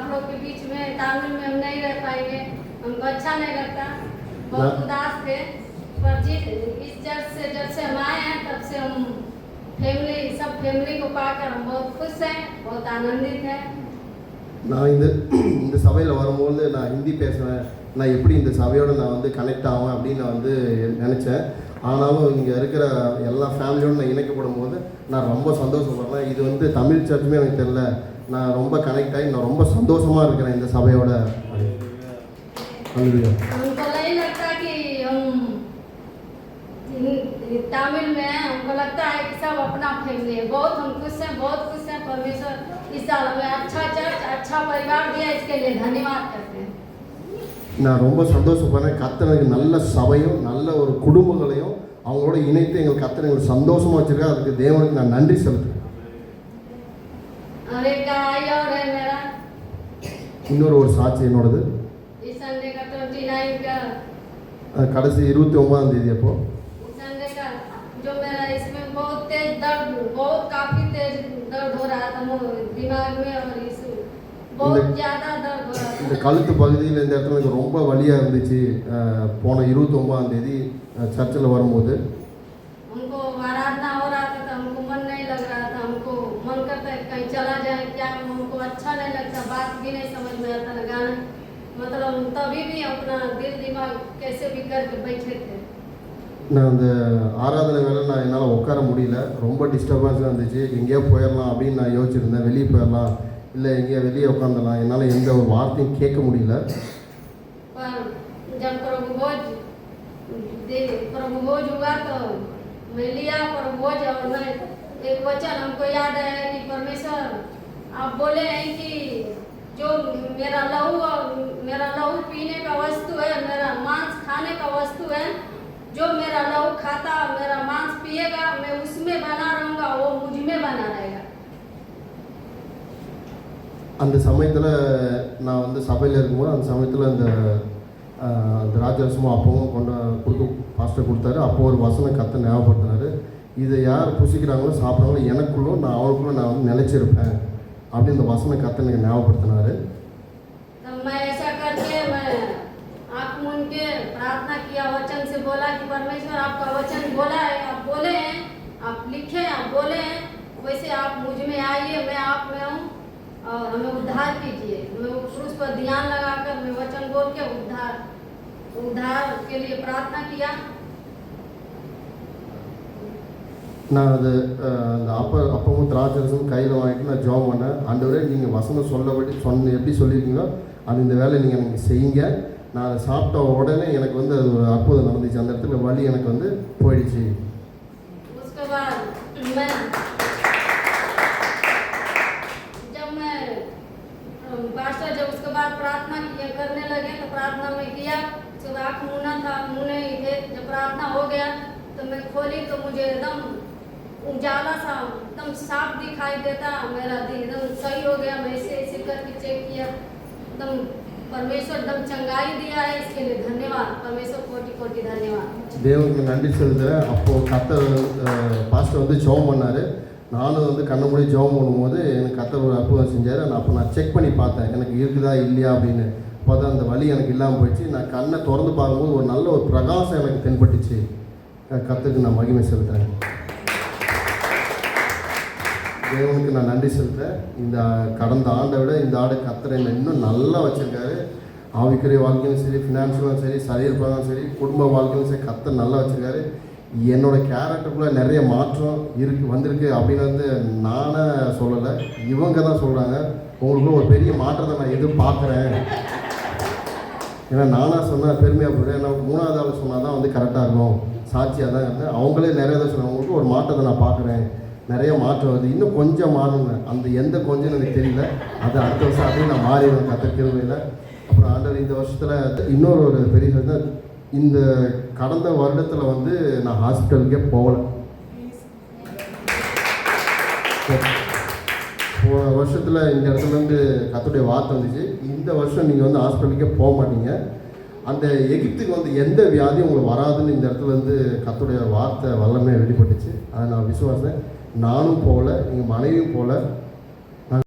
आप लोग के बीच में तामिल में हम नहीं रह पाएंगे, हमको अच्छा नहीं लगता, बहुत उदास थे। पर इस चर्च से जब से हम आए हैं तब से हम सब फैमिली को पाकर हम बहुत खुश हैं, बहुत आनंदित हैं। நான் இந்த சபையில் வரும்போது நான் ஹிந்தி பேசுவேன், நான் எப்படி இந்த சபையோடு நான் வந்து கனெக்ட் ஆவேன் அப்படின்னு நான் வந்து நினச்சேன். ஆனாலும் இங்கே இருக்கிற எல்லா ஃபேமிலியோடு நான் இணைக்கப்படும் போது நான் ரொம்ப சந்தோஷப்படுறேன். இது வந்து தமிழ் சர்ச்சுமே எனக்கு தெரியல, நான் ரொம்ப கனெக்ட் ஆகி நான் ரொம்ப சந்தோஷமாக இருக்கிறேன் இந்த சபையோட. हमको नहीं लगता कि हम तमिल में हमको लगता है कि सब अपना फैमिली है। बहुत हम खुश हैं, बहुत खुश हैं। परमेश्वर इस साल हमें अच्छा चर्च, अच्छा परिवार दिया, इसके लिए धन्यवाद करते हैं। நான் ரொம்ப சந்தோஷப்படுறேன். கர்த்தருக்கு நல்ல சபையும் நல்ல ஒரு குடும்பங்களையும் அவங்களோட இணைத்து எங்கள் கர்த்தர் எங்களுக்கு சந்தோஷமாக வச்சுருக்கா. அதுக்கு தேவனுக்கு நான் நன்றி செலுத்துறேன். இன்னொரு ஒரு சாட்சி என்னோடது. கடைசி 29ஆம் தேதி அப்போ இந்த கழுத்து பகுதியில் இந்த இடத்துல எனக்கு ரொம்ப வலியாக இருந்துச்சு. போன 29ஆம் தேதி சர்ச்சில் வரும்போது मतलब तभी भी अपना दिल दिमाग कैसे भी करके बैठे थे. நான் அந்த ஆராதனை வேலை நான் என்னால் உட்கார முடியல, ரொம்ப டிஸ்டர்பன்ஸாக இருந்துச்சு. எங்கேயோ போயிடலாம் அப்படின்னு நான் யோசிச்சிருந்தேன், வெளியே போயிடலாம் இல்லை எங்கேயோ வெளியே உட்காந்துடலாம், என்னால் எந்த ஒரு வார்த்தையும் கேட்க முடியல. जब प्रभु भोज हुआ तो मैं लिया प्रभु भोज और मैं एक वचन हमको याद है कि परमेश्वर आप बोले हैं कि जो मेरा लहू पीने का वस्तु है, मेरा मांस खाने का वस्तु है, जो मेरा लहू खाता मेरा मांस पिएगा, मैं उसमें बना रहूँगा, वो मुझ में बना रहेगा. அந்த சமயத்தில் நான் வந்து சபையில் இருக்கும்போது அந்த சமயத்தில் அந்த திராட்சரசமும் அப்பவும் கொடுக்க பாஸ்டர் கொடுத்தாரு. அப்போ ஒரு வசனம் கத்த ஞாபகப்படுத்தினார். இதை யார் புசிக்கிறாங்களோ சாப்பிட்றாங்களோ எனக்குள்ளும் நான் அவங்களுக்குள்ள நான் வந்து நிலைச்சிருப்பேன் அப்படின்னு இந்த வசனம் கத்த எனக்கு ஞாபகப்படுத்தினார். प्रार्थना किया, वचन से बोला कि परमेश्वर आपका वचन बोला है, आप बोले हैं, आप लिखे हैं, आप बोले हैं, वैसे आप मुझ में आइए, मैं आप में हूँ और हमें उद्धार कीजिए. मैं क्रूस पर ध्यान लगाकर मैं वचन बोल के उद्धार के लिए प्रार्थना किया. நான் அது அந்த அப்பவும் திராட்சரசம் கையில் வாங்கிட்டு நான் ஜெபம் பண்ணேன். ஆண்டவரே நீங்கள் வசனம் எப்படி சொல்லியிருக்கீங்களோ அது இந்த வேலை நீங்கள் எனக்கு செய்யுங்க. நான் அதை சாப்பிட்ட உடனே எனக்கு வந்து அது ஒரு அற்புதம் நடந்துச்சு. அந்த இடத்துல வலி எனக்கு வந்து போயிடுச்சு. जब उसके बाद प्रार्थना करने लगे तो प्रार्थना में किया, जब आँख मुना था, मुने ही थे. जब प्रार्थना हो गया तो मैं खोली तो मुझे एकदम उजाला सा एकदम साफ दिखाई देता. मेरा दिल एकदम सही हो गया. मैं ऐसे करके चेक किया, एकदम परमेश्वर एकदम चंगाई दिया है. इसके लिए धन्यवाद, परमेश्वर कोटि कोटि धन्यवाद. தேவனுக்கு நன்றி செலுத்துகிறேன். அப்போது கர்த்தர் பாஸ்டர் வந்து ஜெபம் பண்ணார். நானும் வந்து கண்ணை மூடி ஜெபம் பண்ணும்போது எனக்கு கர்த்தர் ஒரு அற்புதம் செஞ்சார். நான் செக் பண்ணி பார்த்தேன் எனக்கு இருக்குதா இல்லையா அப்படின்னு. அப்போ தான் அந்த வலி எனக்கு இல்லாமல் போயிடுச்சு. நான் கண்ணை திறந்து பார்க்கும்போது ஒரு நல்ல ஒரு பிரகாசம் எனக்கு தென்பட்டுச்சு. கர்த்தருக்கு நான் மகிமை செலுத்துகிறேன். தேவனுக்கு நான் நன்றி செலுத்துகிறேன். இந்த கடந்த ஆண்டை விட இந்த ஆடு கர்த்தர் என்னை இன்னும் நல்லா வச்சுருக்காரு. ஆவிக்குரிய வாழ்க்கையும் சரி, ஃபினான்ஷியலும் சரி, சரீரப்படும் சரி, குடும்ப வாழ்க்கையும் சரி, கர்த்தர் நல்லா வச்சுருக்காரு. என்னோடய கேரக்டருக்குள்ளே நிறைய மாற்றம் வந்திருக்கு அப்படின்னு வந்து நானே சொல்லலை, இவங்க தான் சொல்கிறாங்க. உங்களுக்குள்ள ஒரு பெரிய மாற்றத்தை நான் எதிர்பார்க்குறேன். ஏன்னா நானாக சொன்னால் பெருமையாக போடுறேன். ஏன்னா 3வது ஆள் சொன்னால் தான் வந்து கரெக்டாக இருக்கும், சாட்சியாக தான் இருந்தேன். அவங்களே நிறைய தான் சொன்னாங்க, உங்களுக்கு ஒரு மாற்றத்தை நான் பார்க்குறேன், நிறைய மாற்றம் வருது, இன்னும் கொஞ்சம் மாறணுங்க. அந்த எந்த கொஞ்சம் எனக்கு தெரியல, அது அடுத்த வருஷம் அப்படியே நான் மாறிடுவேன் கர்த்தர் கிருபையில். அப்புறம் ஆண்டவர் இந்த வருஷத்தில் இன்னொரு ஒரு பெரிய விஷயம், இந்த கடந்த வருடத்தில் வந்து நான் ஹாஸ்பிட்டலுக்கே போகலை. போன வருஷத்தில் இந்த இடத்துலேருந்து கர்த்தருடைய வார்த்தை வந்துச்சு, இந்த வருஷம் நீங்கள் வந்து ஹாஸ்பிட்டலுக்கே போக மாட்டீங்க, அந்த எகிப்துக்கு வந்து எந்த வியாதியும் உங்களுக்கு வராதுன்னு இந்த இடத்துல இருந்து கர்த்தருடைய வார்த்தை வல்லமையாக வெளிப்பட்டுச்சு. அதை நான் விசுவாசம். நானும் போகல, எங்கள் மனைவியும் போகல.